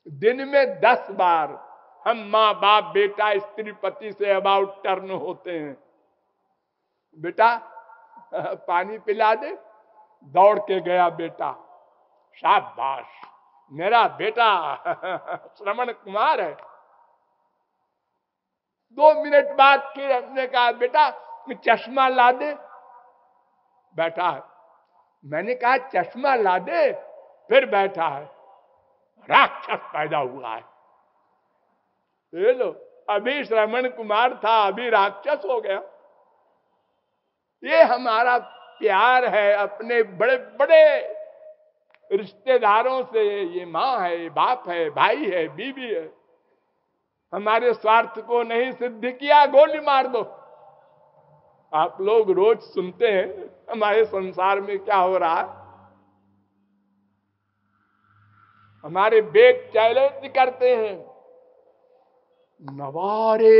दिन में 10 बार हम माँ बाप बेटा स्त्री पति से अबाउट टर्न होते हैं। बेटा पानी पिला दे, दौड़ के गया बेटा, शाबाश मेरा बेटा श्रवण कुमार है। 2 मिनट बाद फिर हमने कहा बेटा चश्मा ला दे, बैठा है। मैंने कहा चश्मा ला दे, फिर बैठा है। राक्षस पैदा हुआ है। ये लो, अभी श्रवण कुमार था, अभी राक्षस हो गया। ये हमारा प्यार है अपने बड़े बड़े रिश्तेदारों से। ये माँ है, बाप है, भाई है, बीवी है। हमारे स्वार्थ को नहीं सिद्ध किया, गोली मार दो। आप लोग रोज सुनते हैं हमारे संसार में क्या हो रहा है। हमारे बेट चैलेंज करते हैं, नवारे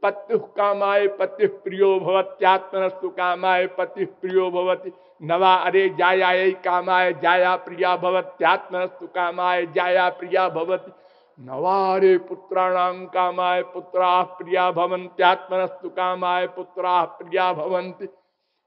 पत्यु कामाय पति प्रियो भवत्यात्मनस्तु कामाय पति प्रियो भवति। नवा अरे जायाय कामाय जाया प्रिया भवत्यात्मनस्तु कामाय जाया प्रिया भवति। नवारे पुत्राणां कामाय पुत्राः प्रिया भवन्त्यात्मनस्तु कामाय पुत्राः प्रिया भवन्ति।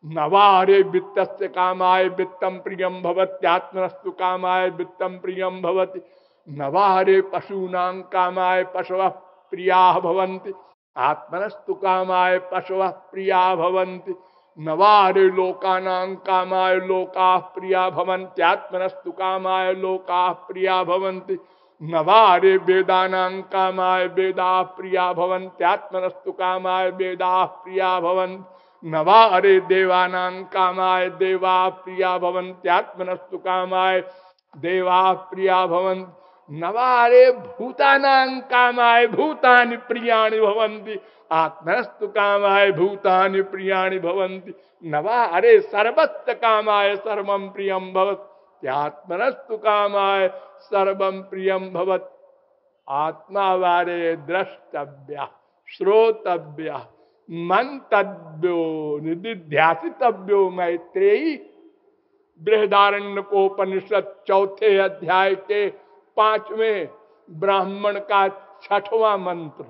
नवारे वित्तस्य कामाय वित्तं प्रियं भवत्यात्मनस्तु कामाय वित्तं प्रियं भवति। नवारे पशूनां कामाय पशवः प्रियाः भवन्ति आत्मनस्तु कामाय पशवः प्रिया भवन्ति। नवारे लोकानां कामाय लोकाः प्रिया भवन्त्यात्मनस्तु कामाय लोकाः प्रिया भवन्ति। नवारे वेदानां कामाय वेदाः प्रिया भवन्त्यात्मनस्तु कामाय वेदाः प्रिया भवन्ति। नवारे देवानां कामाय देवाः प्रिया भवन्त्यात्मनस्तु कामाय देवाः प्रिया भवन्ति। नवारे भूतानां कामाय भूतानि प्रियाणि भवन्ति आत्मनस्तु कामाय भूतानि प्रियाणि भवन्ति। नवारे सर्वत्र कामाय सर्वं प्रियं भवति आत्मनस्तु कामाय सर्वं प्रियं भवति। आत्मा वारे द्रष्टव्य श्रोतव्य मंतव्यो निधिध्यासितव्यो। मैत्रेयी बृहदारण्यकोपनिषद 4थे अध्याय के 5वें ब्राह्मण का 6वां मंत्र।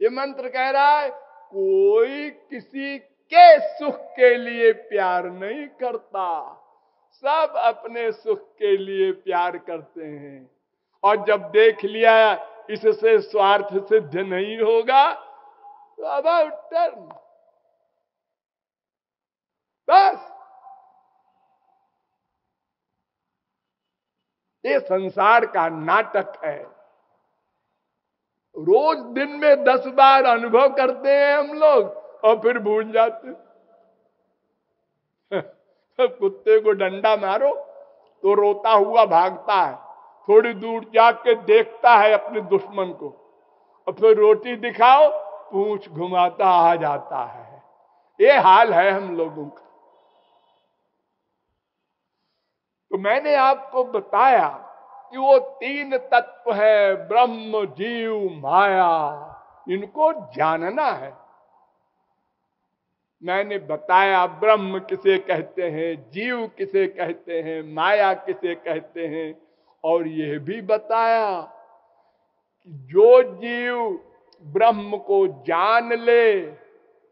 ये मंत्र कह रहा है कोई किसी के सुख के लिए प्यार नहीं करता, सब अपने सुख के लिए प्यार करते हैं। और जब देख लिया इससे स्वार्थ सिद्ध नहीं होगा तो अबाउट टर्न, बस। ये संसार का नाटक है। रोज दिन में 10 बार अनुभव करते हैं हम लोग और फिर भूल जाते हैं। कुत्ते को डंडा मारो तो रोता हुआ भागता है, थोड़ी दूर जाके देखता है अपने दुश्मन को, और फिर रोटी दिखाओ पूंछ घुमाता आ जाता है। ये हाल है हम लोगों का। तो मैंने आपको बताया कि वो 3 तत्व है, ब्रह्म जीव माया, इनको जानना है। मैंने बताया ब्रह्म किसे कहते हैं, जीव किसे कहते हैं, माया किसे कहते हैं, और यह भी बताया कि जो जीव ब्रह्म को जान ले,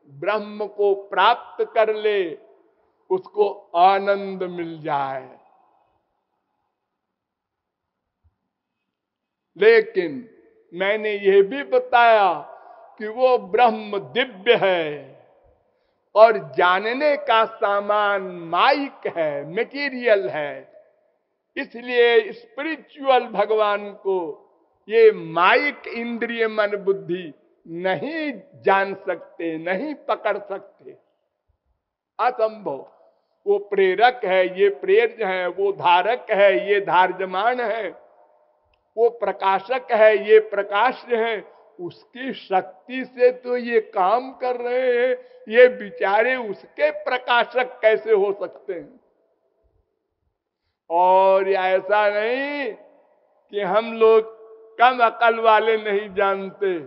ब्रह्म को प्राप्त कर ले, उसको आनंद मिल जाए। लेकिन मैंने यह भी बताया कि वो ब्रह्म दिव्य है और जानने का सामान माइक है, मटेरियल है। इसलिए स्पिरिचुअल भगवान को ये माइक इंद्रिय मन बुद्धि नहीं जान सकते, नहीं पकड़ सकते, असंभव। वो प्रेरक है, ये प्रेर्य है, वो धारक है, ये धार्यमान है, वो प्रकाशक है, ये प्रकाश्य है। उसकी शक्ति से तो ये काम कर रहे हैं, ये बेचारे उसके प्रकाशक कैसे हो सकते हैं। और ऐसा नहीं कि हम लोग कम अकल वाले नहीं जानते,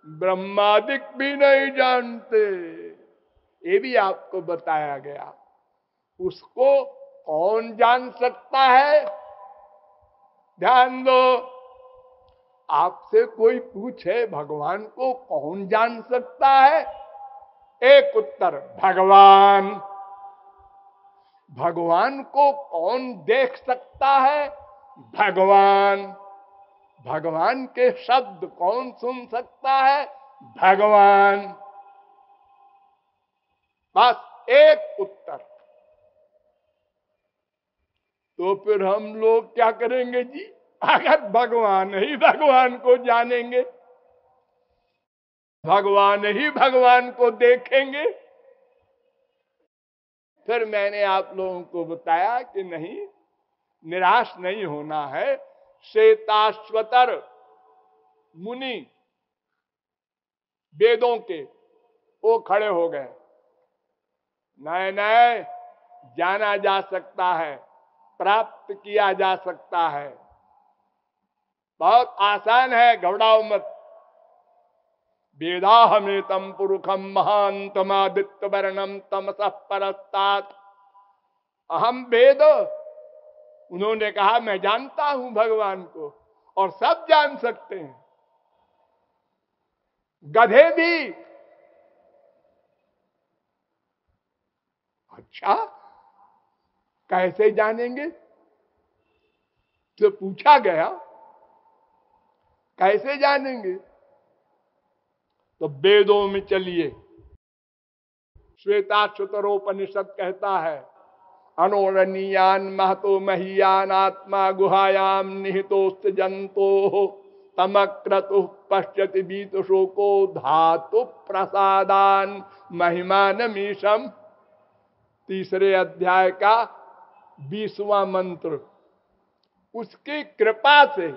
ब्रह्मादिक भी नहीं जानते, ये भी आपको बताया गया। उसको कौन जान सकता है? ध्यान दो, आपसे कोई पूछे भगवान को कौन जान सकता है? एक उत्तर, भगवान। भगवान को कौन देख सकता है? भगवान। भगवान के शब्द कौन सुन सकता है? भगवान। बस एक उत्तर। तो फिर हम लोग क्या करेंगे जी? अगर भगवान ही भगवान को जानेंगे, भगवान ही भगवान को देखेंगे, फिर मैंने आप लोगों को बताया कि नहीं, निराश नहीं होना है। श्वेताश्वतर मुनि वेदों के, वो खड़े हो गए, नहीं नहीं, जाना जा सकता है, प्राप्त किया जा सकता है, बहुत आसान है, घबराओ मत। वेदाहमेतम पुरुषम महांतमादित्य वर्णम तमसः परस्तात् अहम वेद। उन्होंने कहा मैं जानता हूं भगवान को, और सब जान सकते हैं, गधे भी। अच्छा, कैसे जानेंगे? तो पूछा गया, कैसे जानेंगे? तो वेदों में चलिए, श्वेताश्वतरोपनिषद कहता है, अनोरणीयान महतो महीयान आत्मा गुहायाम निहितोस्त जंतो तमक्रतु पश्यति बीत शोको धातु प्रसादान महिमानमीशम। तीसरे अध्याय का 20वां मंत्र। उसकी कृपा से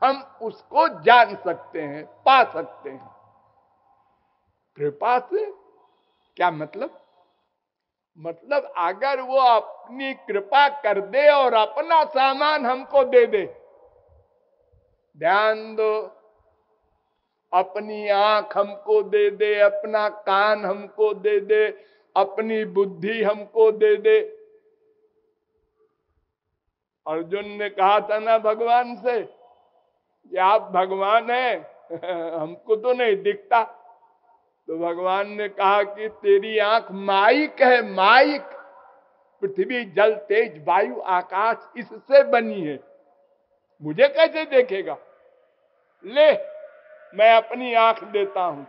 हम उसको जान सकते हैं, पा सकते हैं। कृपा से क्या मतलब? मतलब अगर वो अपनी कृपा कर दे और अपना सामान हमको दे दे, ध्यान दो, अपनी आंख हमको दे दे, अपना कान हमको दे दे, अपनी बुद्धि हमको दे दे। अर्जुन ने कहा था ना भगवान से कि आप भगवान हैं हमको तो नहीं दिखता। तो भगवान ने कहा कि तेरी आंख माइक है, माइक। पृथ्वी जल तेज वायु आकाश इससे बनी है, मुझे कैसे देखेगा? ले, मैं अपनी आंख देता हूं,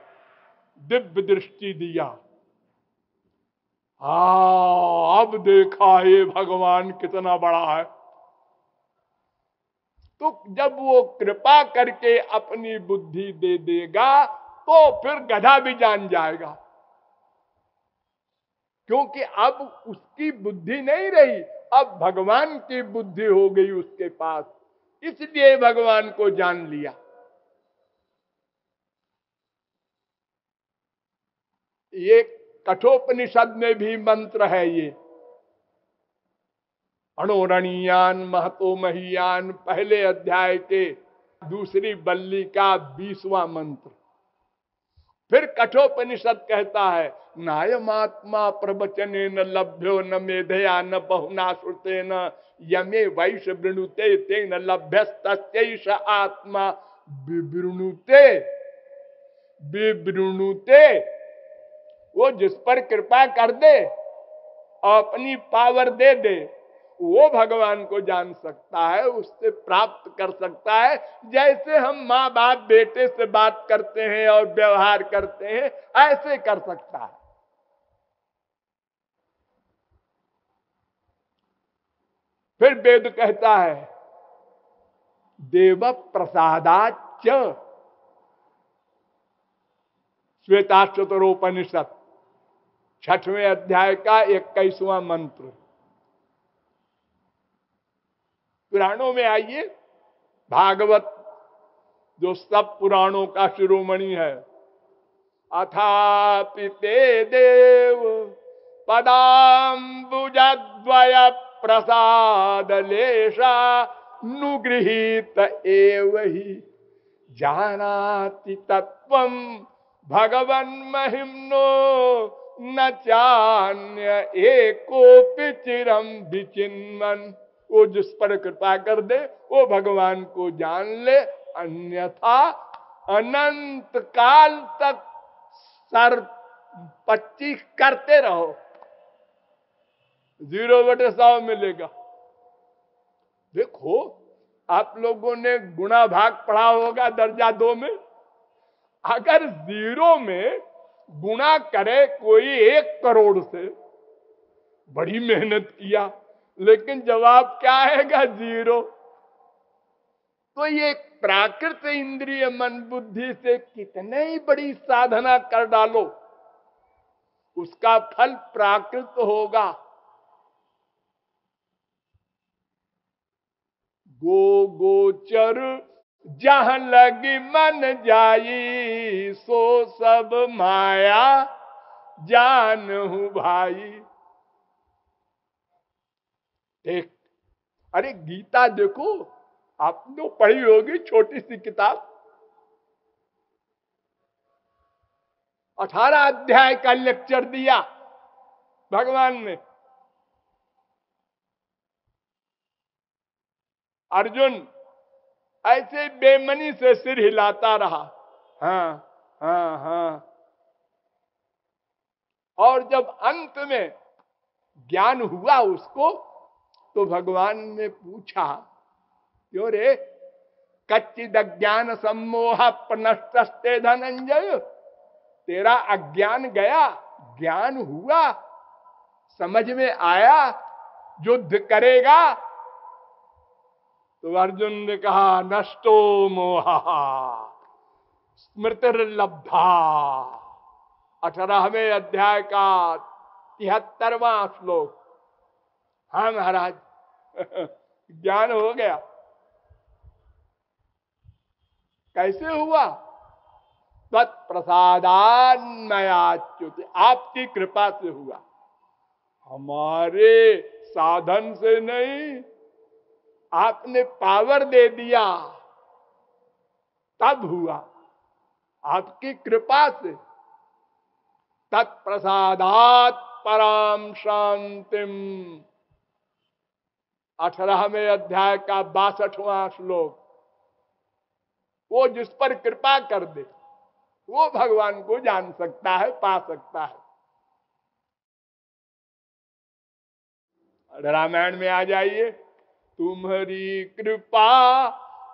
दिव्य दृष्टि दिया। अब देखा ये भगवान कितना बड़ा है। तो जब वो कृपा करके अपनी बुद्धि दे देगा तो फिर गधा भी जान जाएगा, क्योंकि अब उसकी बुद्धि नहीं रही, अब भगवान की बुद्धि हो गई उसके पास, इसलिए भगवान को जान लिया। ये कठोपनिषद में भी मंत्र है, ये अणोरणीयान महतो महीयान, पहले अध्याय के दूसरी बल्ली का 20वां मंत्र। फिर कठोपनिषद कहता है, नायमात्मा प्रवचने न लभ्यो न मेधया न बहुना श्रुते न यमे वैश वृणुते ते न लभ्यस्तैष आत्मा विवृणुते। विवृणुते, वो जिस पर कृपा कर दे और अपनी पावर दे दे, वो भगवान को जान सकता है, उससे प्राप्त कर सकता है। जैसे हम माँ बाप बेटे से बात करते हैं और व्यवहार करते हैं, ऐसे कर सकता है। फिर वेद कहता है, देव प्रसादाच, श्वेताश्वतरोपनिषद 6वें अध्याय का 21वां मंत्र। पुराणों में आइए, भागवत जो सब पुराणों का शिरोमणि है, अथापि ते देव पदाम्बुजद्वय प्रसाद लेशा नुगृहीत एव ही जानाति तत्वं भगवन् महिम्नो न चान्य एकोपि चिरं विचिन्वन्। वो जिस पर कृपा कर दे वो भगवान को जान ले, अन्यथा अनंत काल तक सर 25 करते रहो, 0/100 मिलेगा। देखो आप लोगों ने गुणा भाग पढ़ा होगा दर्जा 2 में। अगर 0 में गुणा करे कोई 1 करोड़ से, बड़ी मेहनत किया लेकिन जवाब क्या आएगा? 0। तो ये प्राकृत इंद्रिय मन बुद्धि से कितने ही बड़ी साधना कर डालो, उसका फल प्राकृत होगा। गो गोचर जहां लगी मन जाई, सो सब माया जानहु भाई। देख, अरे गीता देखो, आपने पढ़ी होगी, छोटी सी किताब, 18 अध्याय का लेक्चर दिया भगवान ने। अर्जुन ऐसे बेमनी से सिर हिलाता रहा, हाँ हाँ हाँ। और जब अंत में ज्ञान हुआ उसको, तो भगवान ने पूछा, क्यों रे? कच्चिद अज्ञान सम्मोह प्रनष्टस्ते धनंजय, तेरा अज्ञान गया, ज्ञान हुआ, समझ में आया, युद्ध करेगा? तो अर्जुन ने कहा, नष्टो मोहा स्मृतिर्लब्धा। 18वें अध्याय का 73वां श्लोक। हाँ महाराज, ज्ञान हो गया। कैसे हुआ? तत्प्रसादान्मयाच्युत, आपकी कृपा से हुआ, हमारे साधन से नहीं। आपने पावर दे दिया तब हुआ, आपकी कृपा से। तत्प्रसादात् पराम शांतिम, 18वें अध्याय का 62वां श्लोक। वो जिस पर कृपा कर दे वो भगवान को जान सकता है, पा सकता है। रामायण में आ जाइए, तुम्हारी कृपा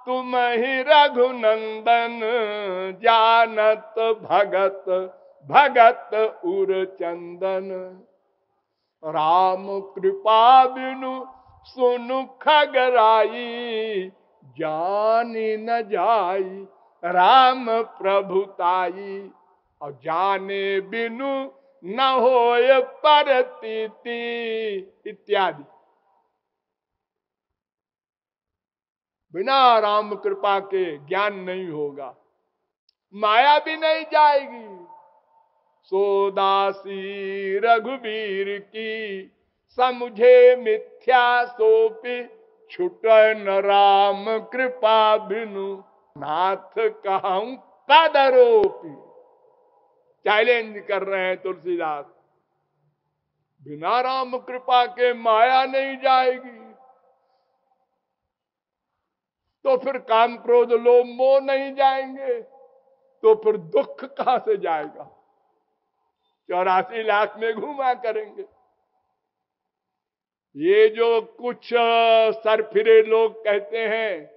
तुम ही रघुनंदन, जानत भगत भगत उर चंदन। राम कृपा बिनु सुनु खगराई, जानी न जाई राम प्रभुताई। और जाने बिनु न होय परतीति इत्यादि। बिना राम कृपा के ज्ञान नहीं होगा, माया भी नहीं जाएगी। सोदासी रघुबीर की, समझे मिथ्या सोपी, छुटन राम कृपा बिनु, नाथ कहूं कदरोपी। चैलेंज कर रहे हैं तुलसीदास, बिना राम कृपा के माया नहीं जाएगी, तो फिर काम क्रोध लोभ मोह नहीं जाएंगे, तो फिर दुख कहां से जाएगा? 84 लाख में घूमा करेंगे। ये जो कुछ सरफिरे लोग कहते हैं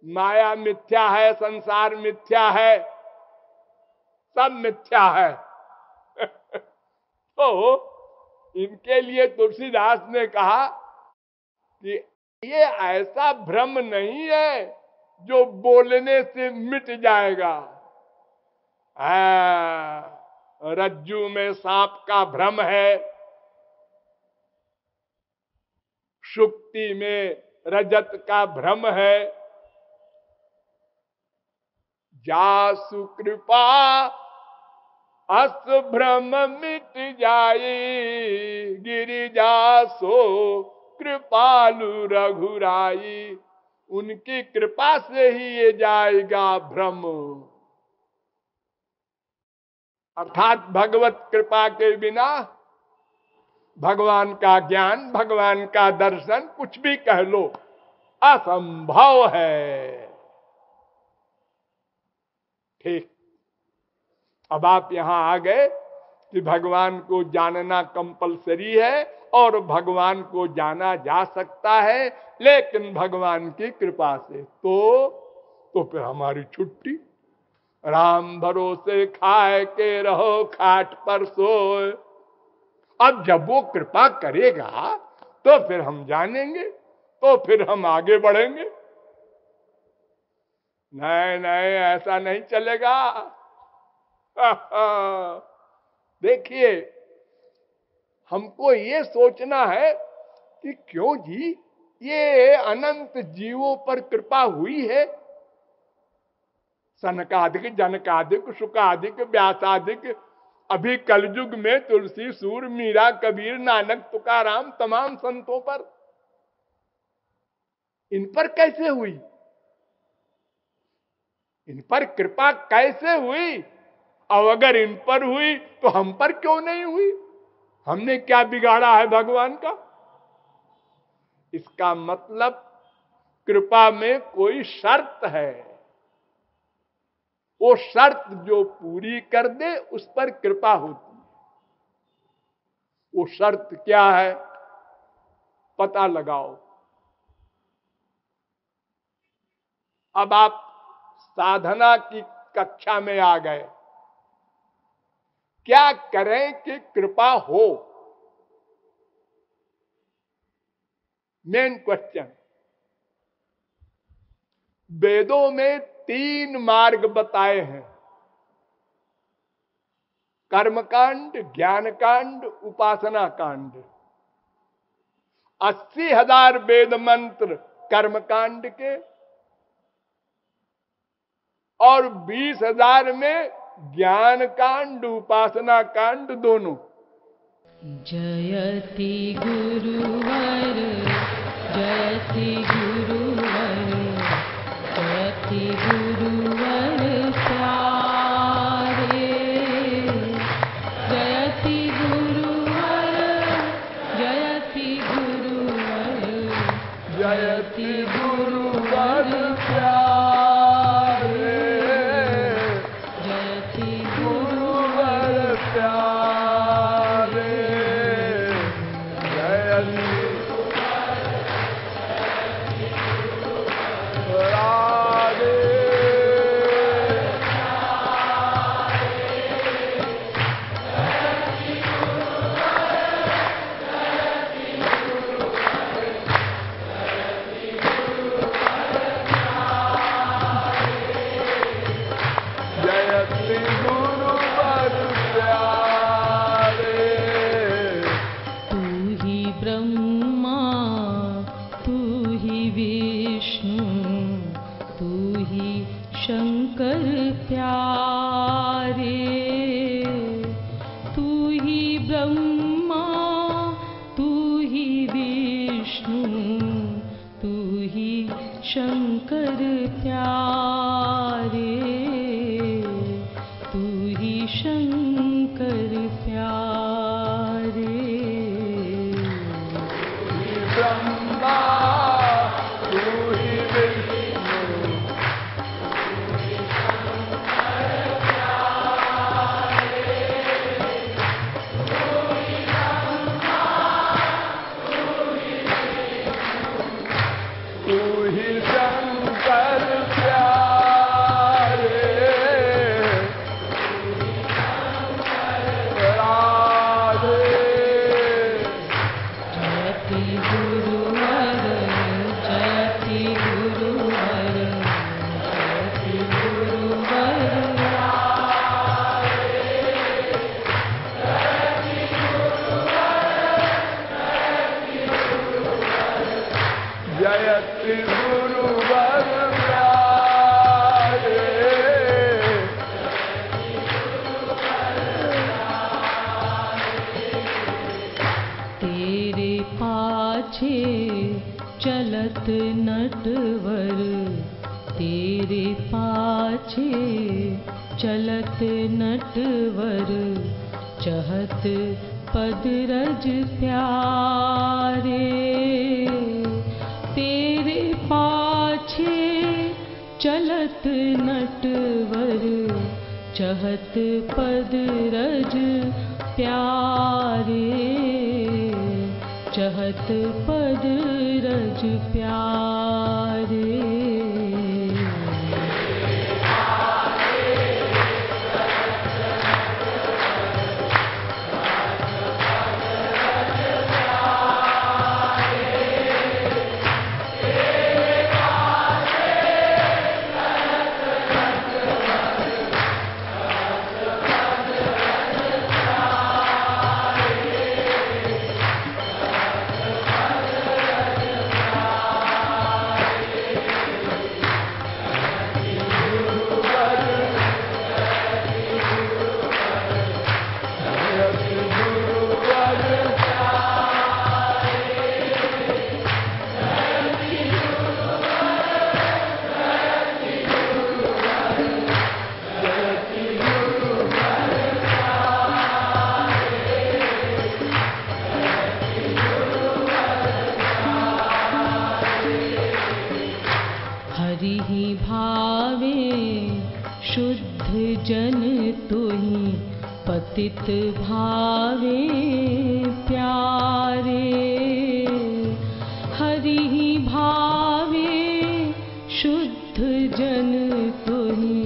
माया मिथ्या है, संसार मिथ्या है, सब मिथ्या है। तो इनके लिए तुलसीदास ने कहा कि ये ऐसा भ्रम नहीं है जो बोलने से मिट जाएगा। रज्जू में सांप का भ्रम है, शुक्ति में रजत का भ्रम है। जासु कृपा अस भ्रम मिट जाए, गिरिजा सो कृपालु रघुराई। उनकी कृपा से ही ये जाएगा भ्रम। अर्थात भगवत कृपा के बिना भगवान का ज्ञान, भगवान का दर्शन, कुछ भी कह लो, असंभव है। ठीक, अब आप यहां आ गए कि भगवान को जानना कंपलसरी है और भगवान को जाना जा सकता है, लेकिन भगवान की कृपा से। तो फिर हमारी छुट्टी। राम भरोसे खाए के रहो, खाट पर सोए। अब जब वो कृपा करेगा तो फिर हम जानेंगे, तो फिर हम आगे बढ़ेंगे। नहीं नहीं, ऐसा नहीं चलेगा। देखिए, हमको ये सोचना है कि क्यों जी ये अनंत जीवों पर कृपा हुई है। सनकादिक, जनकादिक, शुकादिक, व्यासादिक, अभी कलयुग में तुलसी, सूर, मीरा, कबीर, नानक, तुकाराम, तमाम संतों पर, इन पर कैसे हुई? इन पर कृपा कैसे हुई? और अगर इन पर हुई तो हम पर क्यों नहीं हुई? हमने क्या बिगाड़ा है भगवान का? इसका मतलब कृपा में कोई शर्त है। वो शर्त जो पूरी कर दे उस पर कृपा होती है। वो शर्त क्या है? पता लगाओ। अब आप साधना की कक्षा में आ गए। क्या करें कि कृपा हो? Main question. वेदों में 3 मार्ग बताए हैं: कर्मकांड, ज्ञान कांड, उपासना कांड। 80,000 वेद मंत्र कर्मकांड के और 20,000 में ज्ञान कांड, उपासना कांड दोनों। जयति गुरुवर, जयति गुरुवर, जयति गुरुवर प्यारे। जयति गुरुवर, जयति गुरुवर, जयति गुरुवर प्यारे। जयति गुरुवर प्यारे। शंकर प्यारे, तू ही शंकर प्यारे। ब्रह्मा तू ही विष्णु, चलत नटवर, तेरे पाछे चलत नटवर, चहत पद रज प्यारे, तेरे पाछे चलत नटवर, चहत पद रज प्यारे, चहत पद रज प्यारे। शुद्ध जन तुहि पतित भावे प्यारे, हरि भावे शुद्ध जन तुहि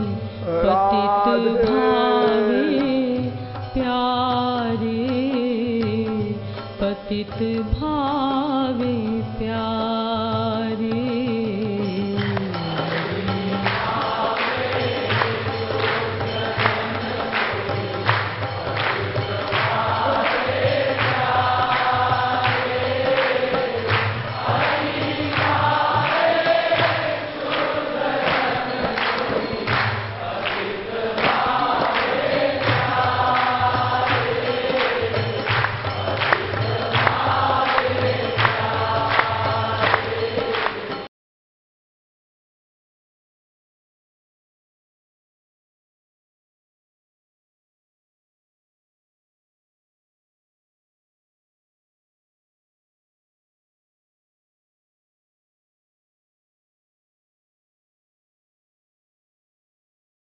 पतित भावे प्यारे, पतित भावे